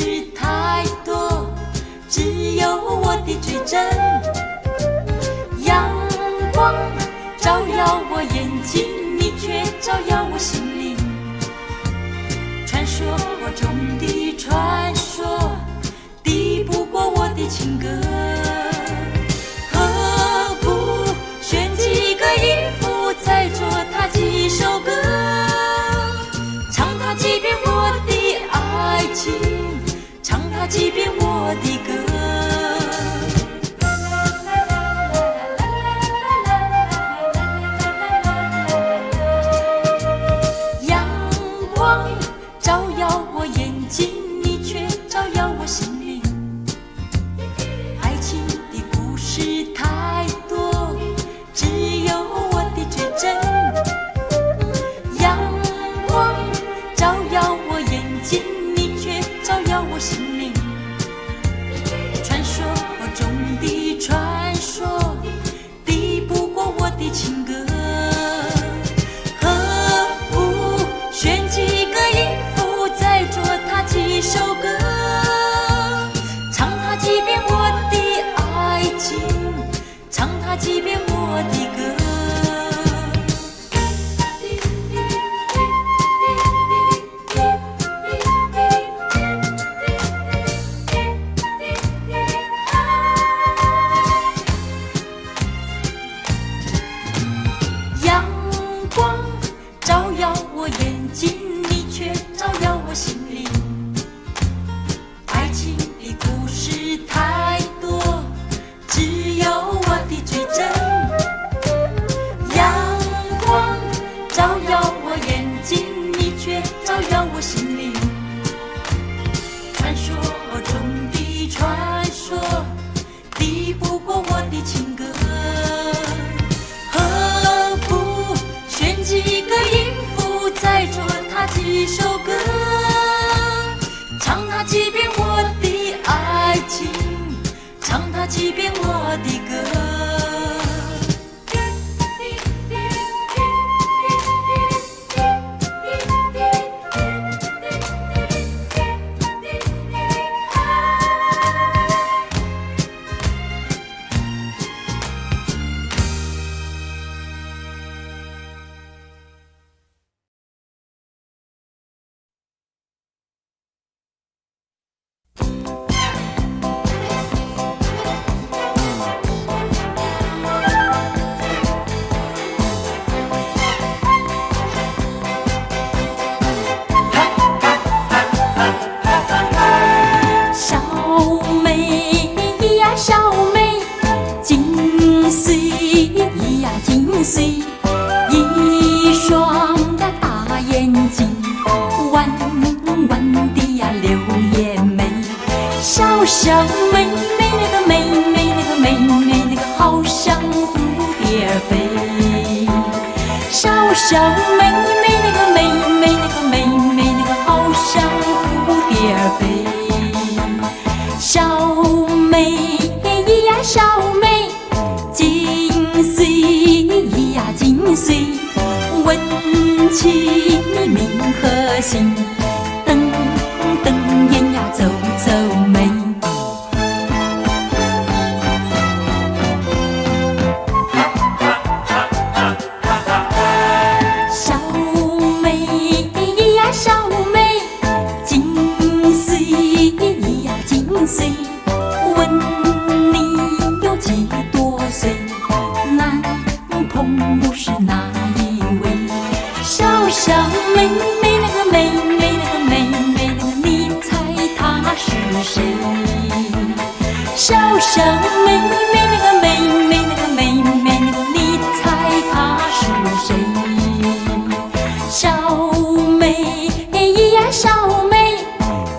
事太多，只有我的追真。阳光照耀我眼睛，你却照耀我心灵。传说中的传说，敌不过我的情歌。何不选几个音符，再做它几首歌，唱它几遍我的爱情，唱它几遍我的歌。阳光照耀我眼睛，你却照耀我心灵。爱情的故事太多，只有我的追真。阳光照耀我眼睛，你却照耀我心灵。传说中的传说，敌不过我的情歌。何不选几个音符，再做它几首歌，唱它几遍我的爱情，唱它几遍我的歌。阳光照耀我眼睛，你却照耀我心灵。爱情的故事太多，只有我的追真。阳光照耀我眼睛，你却照耀我心灵。传说中的传说，敌不过我的情歌。何不选几个音符，再做它几首歌，唱它几遍我的爱情，唱它几遍我的歌。一双的大眼睛，弯弯的呀柳叶眉，小小妹妹那个妹妹那个妹妹那个好像蝴蝶飞，小小妹妹那个妹妹那个妹妹那个好像蝴蝶飞，小妹呀小妹，金穗呀金穗，问起名和姓，瞪瞪眼呀皱皱眉。小妹呀小妹，金穗呀金穗，问你有几多岁，男朋友是哪一位？小小妹妹那个妹妹那个妹妹那个，你猜她是谁？小小妹妹那个妹妹那个妹妹那个，你猜她是谁？小妹呀小妹，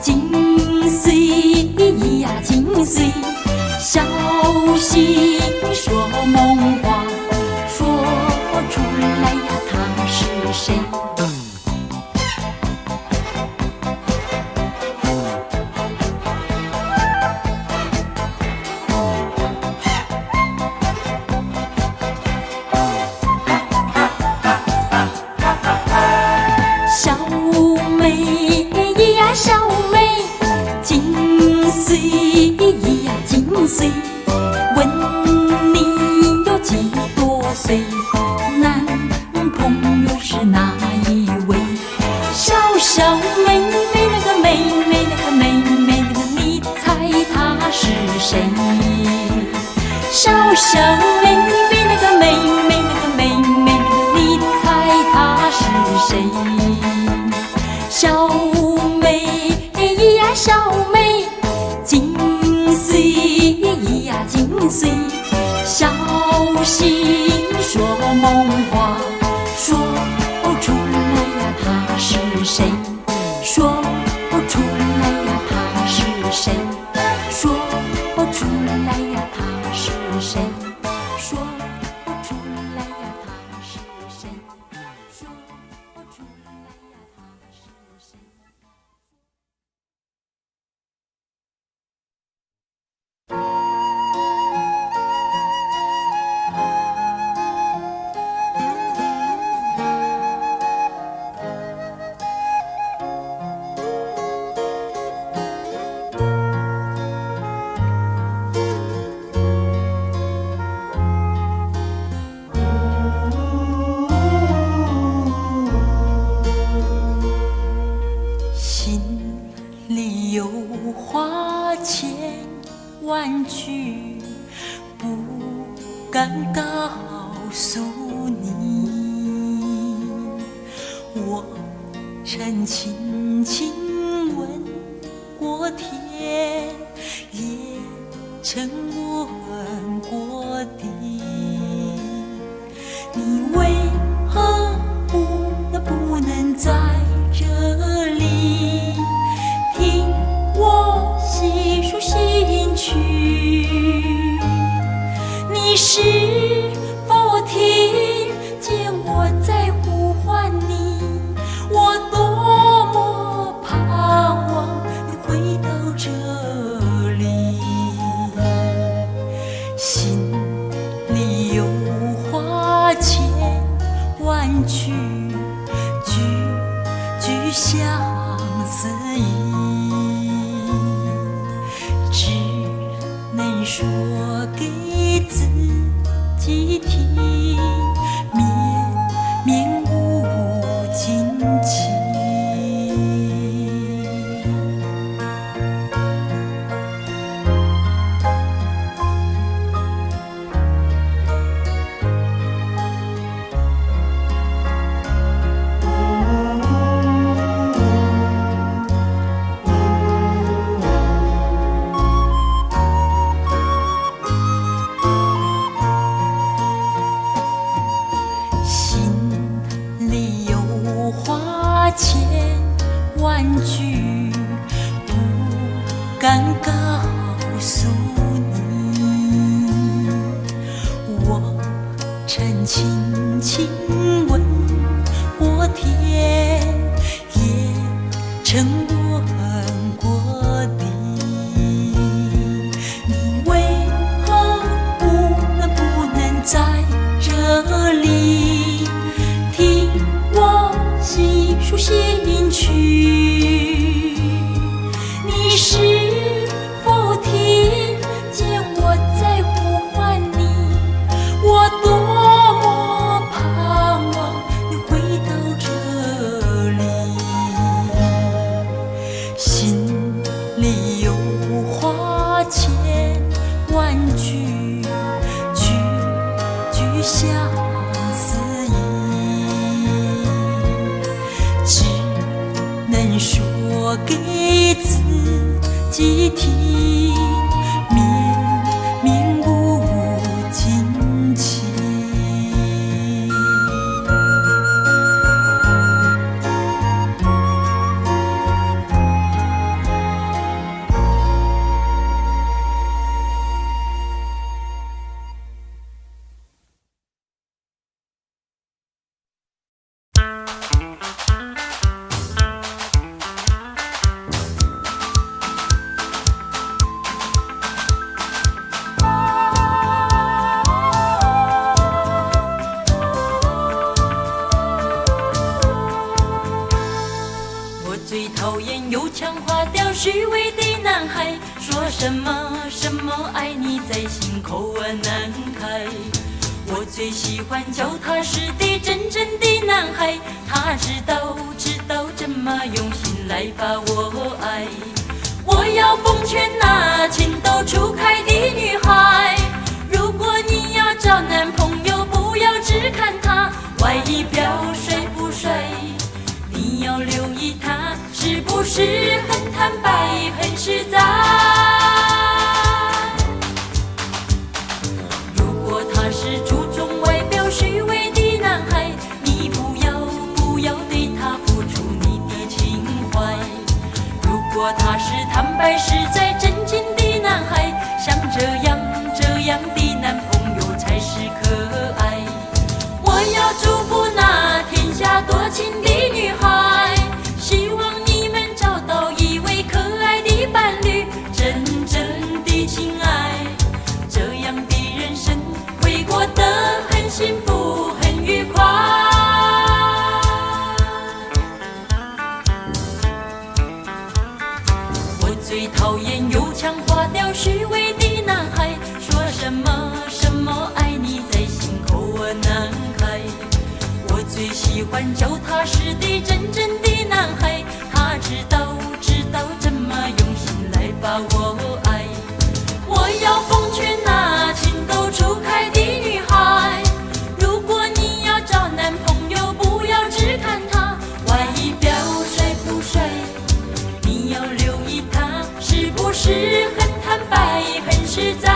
金穗呀金穗，小心说梦话，说出来呀他是谁？岁？问你有几多岁？男朋友是哪一位？小小妹妹那个妹妹那个妹妹那个，你猜她是谁？小小妹妹那个妹妹那个妹妹那个，你猜她是谁？小妹呀小妹，金岁呀金岁，小心说梦话，说出来呀她是谁？说出来呀她是谁？说出来呀她是谁？说出来呀她是谁？说出来呀她是谁？心里有话千万句，不敢告诉你。我曾轻轻吻过天，也曾吻过地。你为何不能在这里听我细数心曲？你是否听见我在呼唤你？我多么盼望你回到这里，心里有话千万句，句句相思意，只能说给自己听，绵绵无尽情。心里有话千万句，不敢告诉你。我曾轻轻吻过天，也曾吻过地。你为何不能在这里听我细数心曲？你是否听见我在呼唤你？我多么盼望你回到这里，心里有话千万句，句句相思意，只能说给自己听，绵绵无尽情。最讨厌油腔滑调虚伪的男孩，说什么什么爱你在心口难开。我最喜欢脚踏实地真正的男孩，他知道怎么用心来把我爱。我要奉劝那情窦初开的女孩，如果你要找男朋友，不要只看他外表帅不帅，你要留意他是不是很坦白很实在。如果他是注重外表虚伪的男孩，你不要对他付出你的情怀。如果他是坦白实在真心的男孩，像这样的男朋友才是可爱。我要祝福那天下多情的女孩，希望你们找到一位可爱的伴侣，真正的情爱，这样的人生会过得很幸福很愉快。我最讨厌油腔滑调虚伪的男孩，说什么什么爱你在心口难开。我最喜欢脚踏实地真正的男孩，他知道怎么用心来把我爱。我要奉劝那情窦初开的女孩，如果你要找男朋友，不要只看他外表帅不帅，你要留意他是不是很坦白很实在。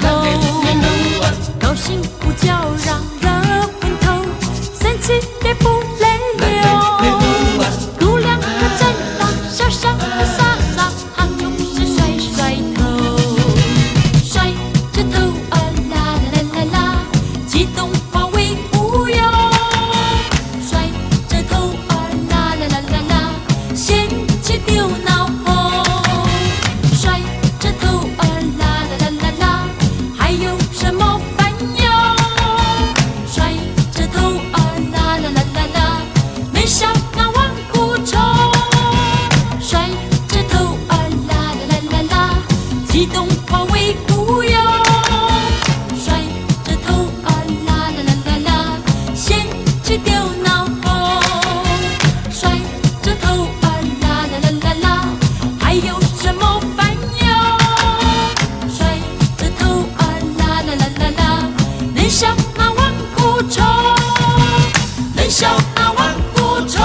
头，高兴呼叫让热昏头，生气也不泪流。度量的正当，潇潇的洒洒，他就是甩甩头，甩着头啊啦啦啦啦啦，激动化为乌有，甩着头啊啦啦啦啦啦，嫌弃丢脑后，甩着头啊啦啦啦啦啦，还有什么烦忧？甩着头啊啦啦啦啦啦，没想那顽固虫，甩着头啊啦啦啦啦啦，激动化为乌有，甩着头啊啦啦啦啦啦，嫌弃丢脑后，甩着头啊啦啦啦啦啦，还有什么烦忧？甩着头啊啦啦啦啦啦，能笑那顽固虫，能笑那顽固虫。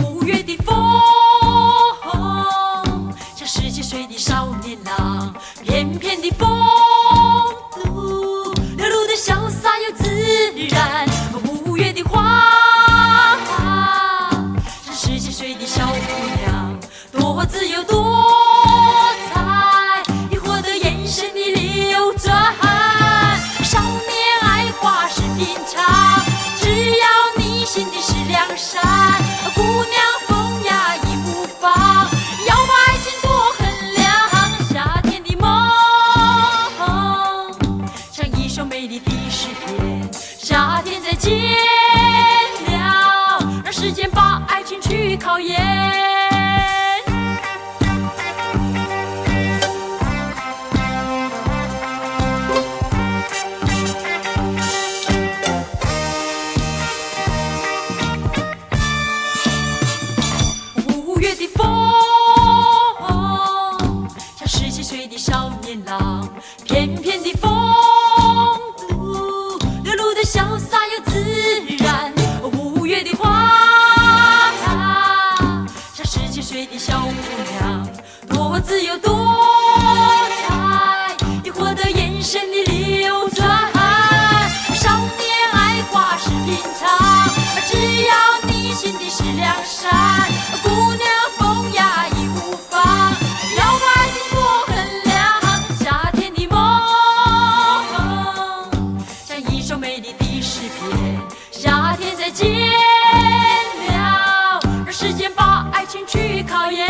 五月的风，像17岁的少年郎，翩翩的风度，流露的潇洒又自然。五月的花，像17岁的小姑娘，多自由多彩，疑惑的眼神里流转。少年爱花是平常，只要你心底是良善。姑娘风雅亦无妨，要把爱情多衡量。夏天的梦，像一首美丽的诗篇。夏天再见了，让时间把爱情去考验。五月的风，像17岁的少年郎，翩翩的风度，流露的潇洒又自然。五月的花，像17岁的小姑娘，多自由多彩，疑惑的眼神里流转。少年爱花是平常，只要你心底是良善。姑娘风雅亦无妨，要把爱情多衡量。夏天的梦，像一首美丽的诗篇。夏天再见了，让时间把爱情去考验。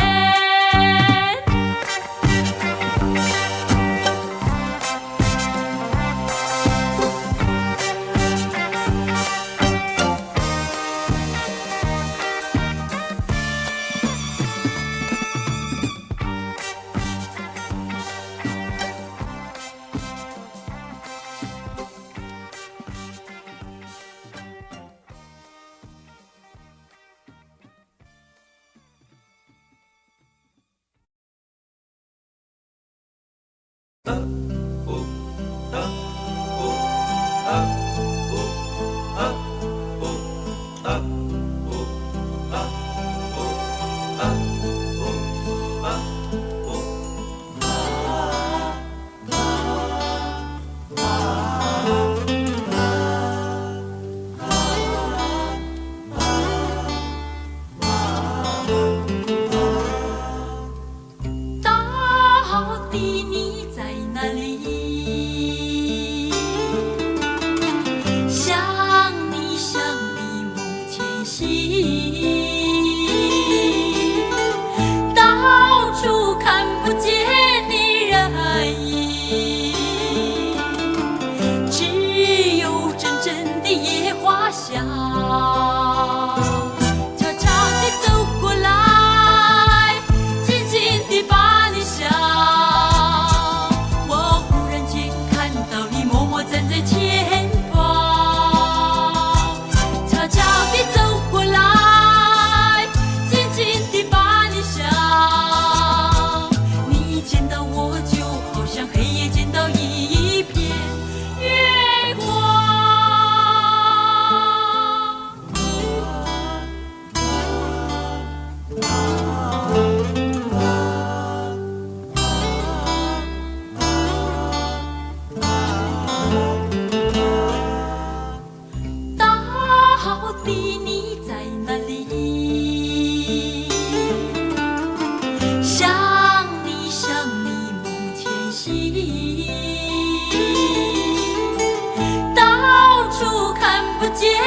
就结